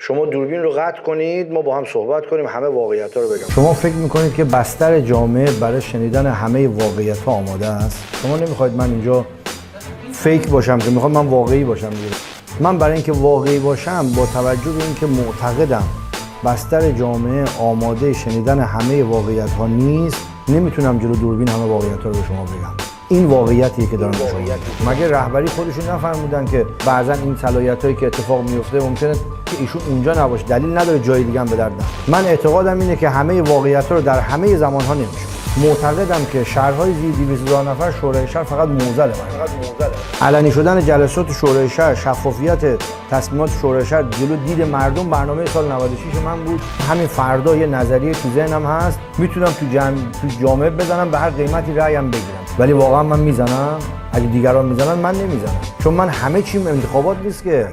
شما دوربین رو قطع کنید، ما با هم صحبت کنیم، همه واقعیت‌ها رو بگم. شما فکر میکنید که بستر جامعه برای شنیدن همه واقعیت‌ها آماده است؟ شما نمیخواید من اینجا فیک باشم، که میخوام من واقعی باشم دیگه. من برای اینکه واقعی باشم، با توجه به اینکه معتقدم بستر جامعه آماده شنیدن همه واقعیت‌ها نیست، نمیتونم جلو دوربین همه واقعیت‌ها رو به شما بگم. این واقعیتیه که دارم شما میگم. مگه رهبری خودشون نفرمودن که بعضا این صلاحیتایی که اتفاق میفته ممکنه که ایشون اونجا نباشه، دلیل نداره جای دیگه هم به درد نخوره. من اعتقادم اینه که همه واقعیت‌ها رو در همه زمان‌ها نمیشه. معتقدم که شهرهای زیر 200,000 نفر شورای شهر فقط موزله. علنی شدن جلسات شورای شهر، شفافیت تصمیمات شورای شهر جلو دید مردم برنامه سال 96 من بود. همین فردا یه نظریه تو ذهنم هست، میتونم تو جامعه بزنم، به هر قیمتی رأیم بگیرم. ولی واقعا من میزنم؟ اگه دیگران میزنن من نمیزنم، چون من همه چیم انتخابات نیست که.